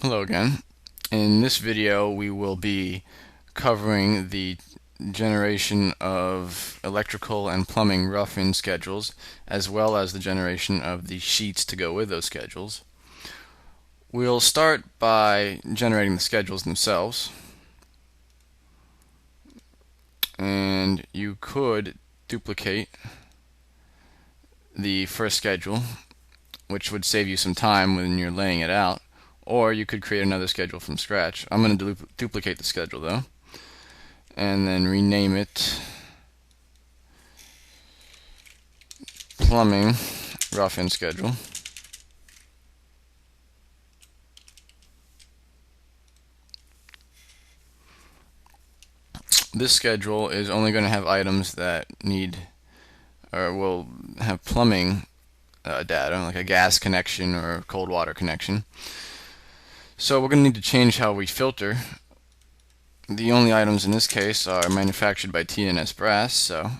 Hello again. In this video we will be covering the generation of electrical and plumbing rough-in schedules, as well as the generation of the sheets to go with those schedules. We'll start by generating the schedules themselves, and you could duplicate the first schedule, which would save you some time when you're laying it out, or you could create another schedule from scratch. I'm going to duplicate the schedule though, and then rename it plumbing rough-in schedule. This schedule is only going to have items that need or will have plumbing data, like a gas connection or a cold water connection. So we're going to need to change how we filter. The only items in this case are manufactured by T&S Brass, so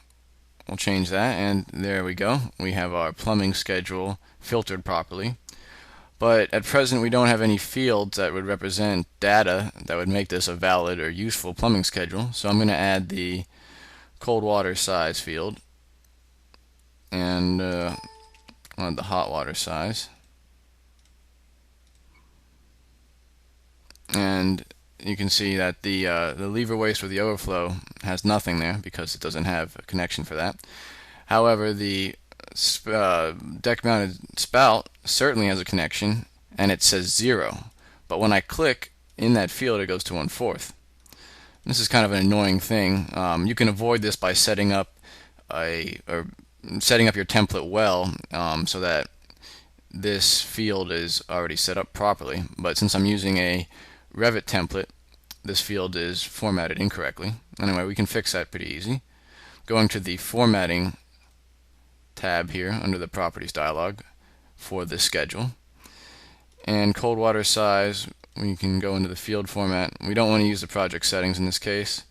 we'll change that, and there we go. We have our plumbing schedule filtered properly. But at present we don't have any fields that would represent data that would make this a valid or useful plumbing schedule, so I'm going to add the cold water size field and one of the hot water size. And you can see that the lever waste or the overflow has nothing there because it doesn't have a connection for that. However, the deck mounted spout certainly has a connection, and it says 0, but when I click in that field it goes to 1/4. This is kind of an annoying thing. You can avoid this by setting up your template well, so that this field is already set up properly, but since I'm using a Revit template, this field is formatted incorrectly. Anyway, we can fix that pretty easy. Going to the formatting tab here under the properties dialog for this schedule, and cold water size, we can go into the field format. We don't want to use the project settings in this case.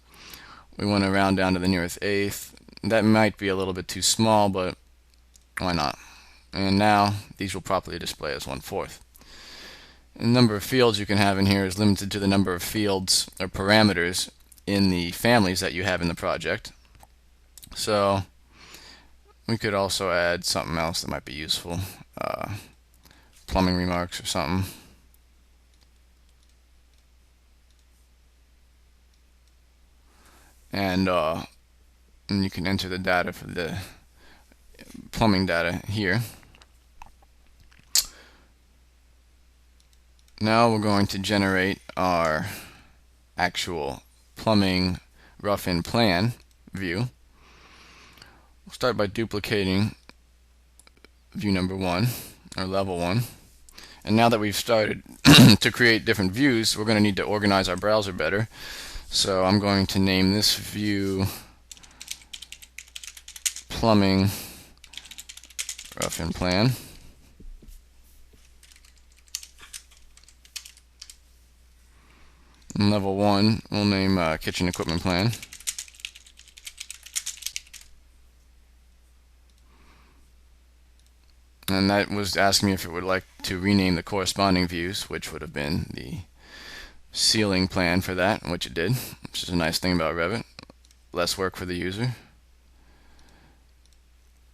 We want to round down to the nearest eighth. That might be a little bit too small, but why not? And now these will properly display as 1/4. The number of fields you can have in here is limited to the number of fields or parameters in the families that you have in the project. So we could also add something else that might be useful, plumbing remarks or something. And you can enter the data for the plumbing data here. Now we're going to generate our actual plumbing rough-in plan view. We'll start by duplicating view number 1, or level 1. And now that we've started to create different views, we're going to need to organize our browser better. So I'm going to name this view plumbing rough-in plan. And level 1 we'll name kitchen equipment plan. And that was asking me if it would like to rename the corresponding views, which would have been the ceiling plan for that, which it did, which is a nice thing about Revit. Less work for the user.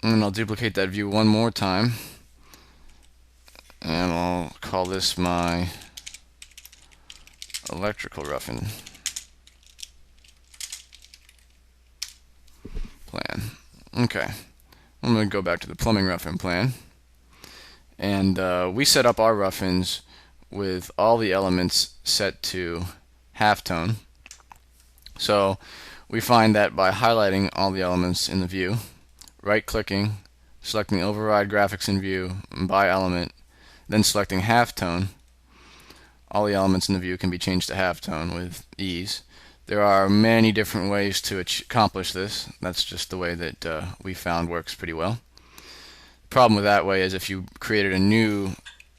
And I'll duplicate that view one more time, and I'll call this my electrical rough-in plan. Okay, I'm going to go back to the plumbing rough-in plan, and we set up our rough-ins with all the elements set to halftone. So we find that by highlighting all the elements in the view, right-clicking, selecting override graphics in view by element, then selecting halftone, all the elements in the view can be changed to halftone with ease. There are many different ways to accomplish this. That's just the way that we found works pretty well. The problem with that way is if you created a new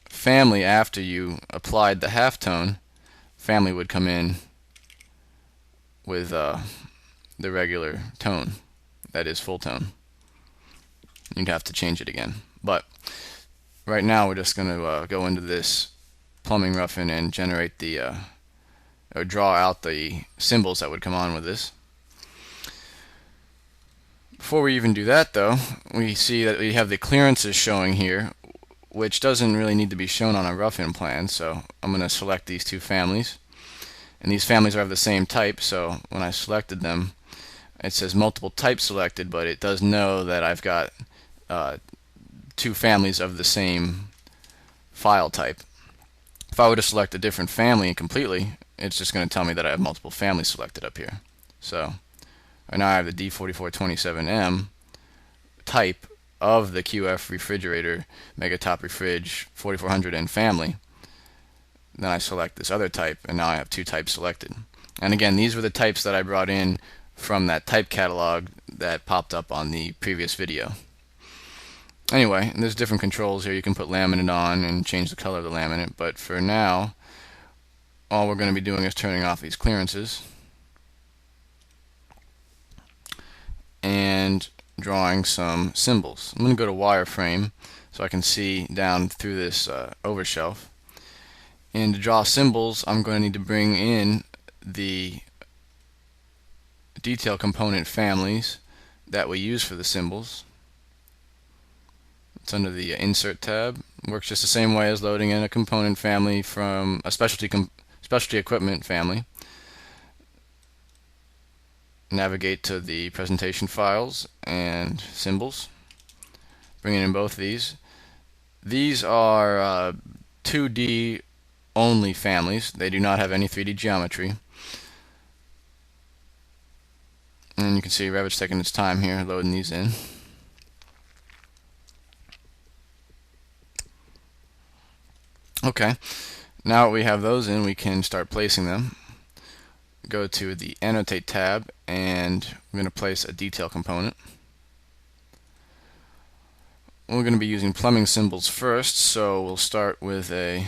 family after you applied the halftone, family would come in with the regular tone, that is full tone. You'd have to change it again. But right now we're just going to go into this plumbing roughen and generate the or draw out the symbols that would come on with this. Before we even do that though, we see that we have the clearances showing here, which doesn't really need to be shown on a rough-in plan. So I'm going to select these two families, and these families are of the same type, so when I selected them it says multiple types selected, but it does know that I've got two families of the same file type. If I were to select a different family completely, it's just going to tell me that I have multiple families selected up here. So right now I have the D4427M type of the QF refrigerator Megatop Refrig 4400 and family. Then I select this other type, and now I have two types selected. And again, these were the types that I brought in from that type catalog that popped up on the previous video. Anyway, there's different controls here. You can put laminate on and change the color of the laminate, but for now all we're going to be doing is turning off these clearances and drawing some symbols. I'm going to go to wireframe so I can see down through this overshelf. And to draw symbols, I'm going to need to bring in the detail component families that we use for the symbols. It's under the Insert tab. It works just the same way as loading in a component family from a specialty equipment family. Navigate to the presentation files and symbols. Bring in both of these. These are 2D only families. They do not have any 3D geometry. And you can see Revit's taking its time here loading these in. Okay, now that we have those in, we can start placing them. Go to the Annotate tab, and we're going to place a detail component. We're going to be using plumbing symbols first, so we'll start with a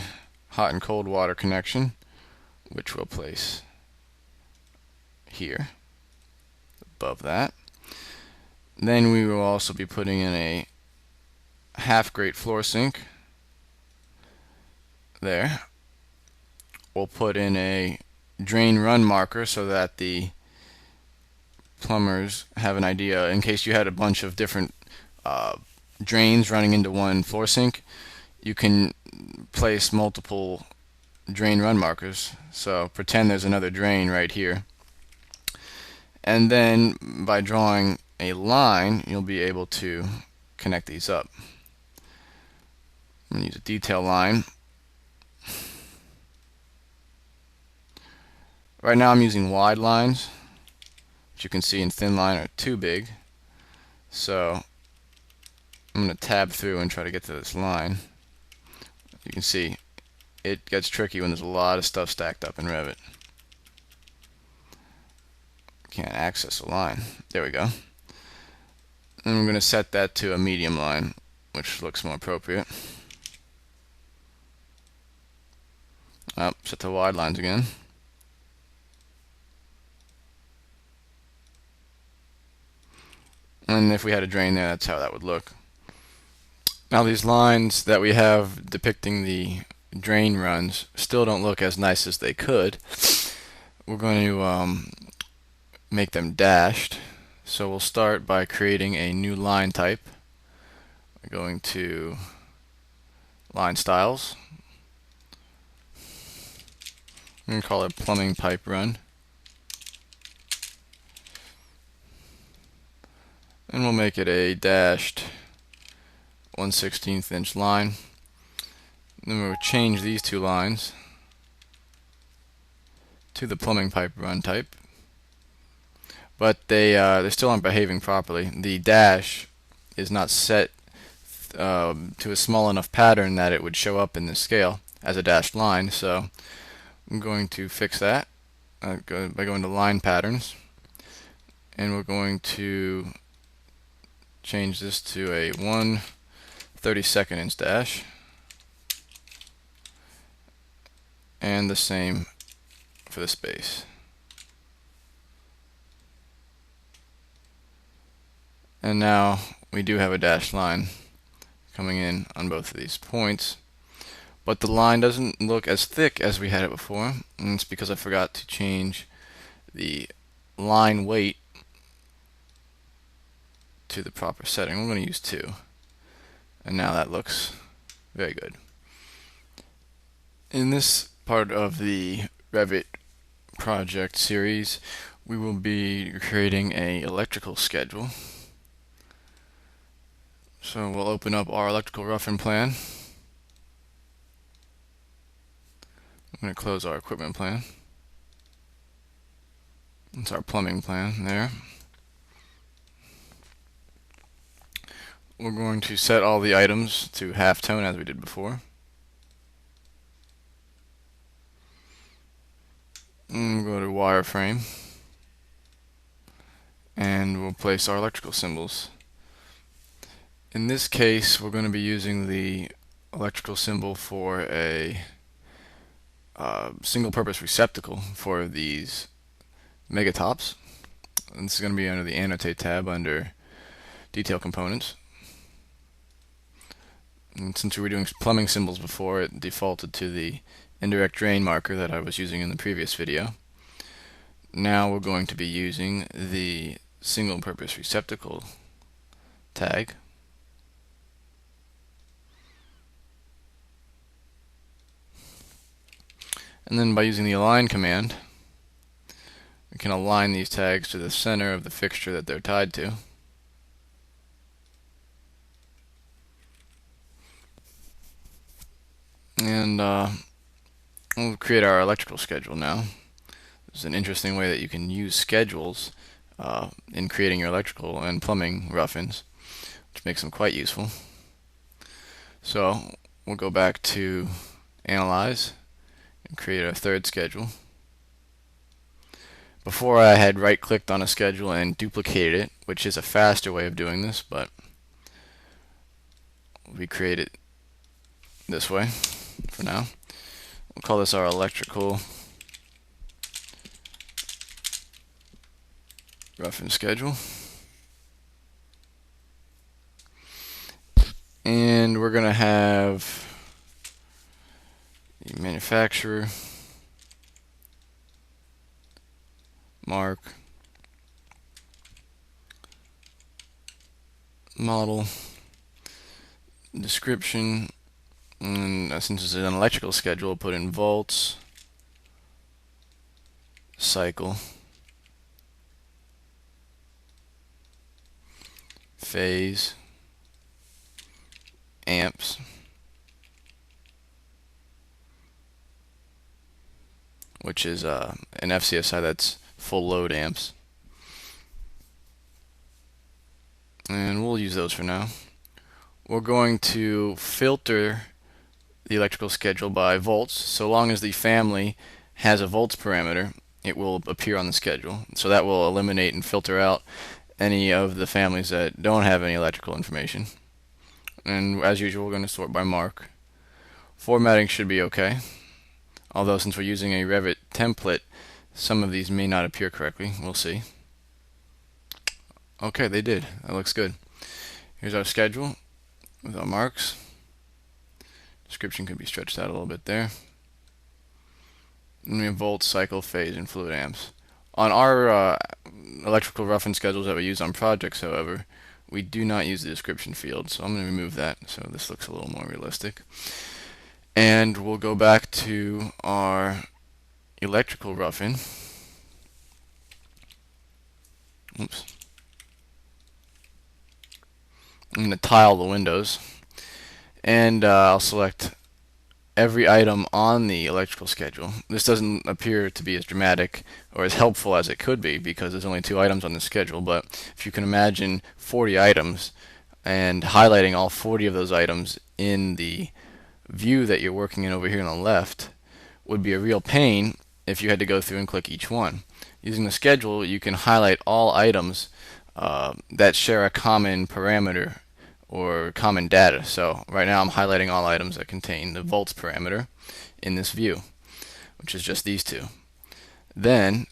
hot and cold water connection, which we'll place here above that. Then we will also be putting in a half grate floor sink there. We'll put in a drain run marker so that the plumbers have an idea in case you had a bunch of different drains running into one floor sink. You can place multiple drain run markers, so pretend there's another drain right here, and then by drawing a line you'll be able to connect these up. I'm going to use a detail line. Right now I'm using wide lines, which you can see in thin line are too big, so I'm going to tab through and try to get to this line. You can see it gets tricky when there's a lot of stuff stacked up in Revit. Can't access a line. There we go. And we're going to set that to a medium line, which looks more appropriate. Set to wide lines again. And if we had a drain there, that's how that would look. Now these lines that we have depicting the drain runs still don't look as nice as they could. We're going to make them dashed. So we'll start by creating a new line type. We're going to line styles. I'm going to call it plumbing pipe run. And we'll make it a dashed 1/16 inch line. Then we'll change these two lines to the plumbing pipe run type, but they still aren't behaving properly. The dash is not set to a small enough pattern that it would show up in the scale as a dashed line, so I'm going to fix that by going to line patterns, and we're going to change this to a 1/32 inch dash, and the same for the space. And now we do have a dashed line coming in on both of these points, but the line doesn't look as thick as we had it before, and it's because I forgot to change the line weight to the proper setting. We're going to use 2, and now that looks very good. In this part of the Revit project series, we will be creating a electrical schedule. So we'll open up our electrical rough-in plan. I'm going to close our equipment plan. That's our plumbing plan there. We're going to set all the items to halftone as we did before. And we'll go to wireframe, and we'll place our electrical symbols. In this case, we're going to be using the electrical symbol for a single-purpose receptacle for these megatops. And this is going to be under the Annotate tab under Detail Components. And since we were doing plumbing symbols before, it defaulted to the indirect drain marker that I was using in the previous video. Now we're going to be using the single-purpose receptacle tag. And then by using the align command, we can align these tags to the center of the fixture that they're tied to. And we'll create our electrical schedule now. This is an interesting way that you can use schedules in creating your electrical and plumbing rough-ins, which makes them quite useful. So we'll go back to Analyze and create a third schedule. Before I had right-clicked on a schedule and duplicated it, which is a faster way of doing this, but we create it this way for now. We'll call this our electrical rough-in schedule. And we're going to have the manufacturer, mark, model, description, and since it's an electrical schedule, we'll put in volts, cycle, phase, amps, which is an FCSI that's full load amps. And we'll use those for now. We're going to filter the electrical schedule by volts. So long as the family has a volts parameter, it will appear on the schedule. So that will eliminate and filter out any of the families that don't have any electrical information. And as usual, we're going to sort by mark. Formatting should be okay, although since we're using a Revit template, some of these may not appear correctly. We'll see. Okay, they did. That looks good. Here's our schedule with our marks. Description can be stretched out a little bit there. And we have volts, cycle, phase, and fluid amps. On our electrical rough-in schedules that we use on projects, however, we do not use the description field, so I'm going to remove that so this looks a little more realistic. And we'll go back to our electrical rough-in. Oops. I'm going to tile the windows, and I'll select every item on the electrical schedule. This doesn't appear to be as dramatic or as helpful as it could be because there's only 2 items on the schedule, but if you can imagine 40 items and highlighting all 40 of those items in the view that you're working in over here on the left would be a real pain if you had to go through and click each one. Using the schedule, you can highlight all items that share a common parameter or common data. So right now I'm highlighting all items that contain the volts parameter in this view, which is just these 2. Then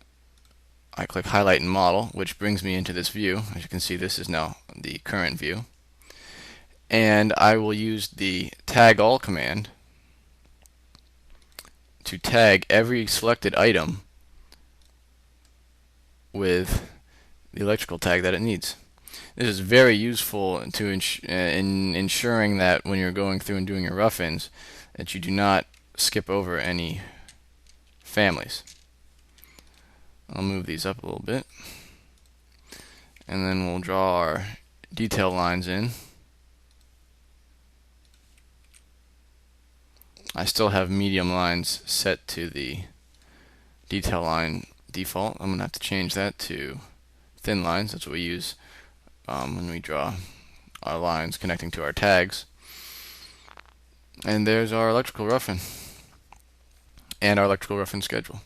I click highlight and model, which brings me into this view. As you can see, this is now the current view. And I will use the tag all command to tag every selected item with the electrical tag that it needs. This is very useful to in ensuring that when you're going through and doing your rough-ins that you do not skip over any families. I'll move these up a little bit, and then we'll draw our detail lines in. I still have medium lines set to the detail line default. I'm going to have to change that to thin lines. That's what we use when we draw our lines connecting to our tags. And there's our electrical rough-in and our electrical rough-in schedule.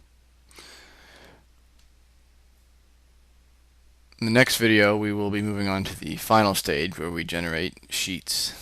In the next video, we will be moving on to the final stage where we generate sheets.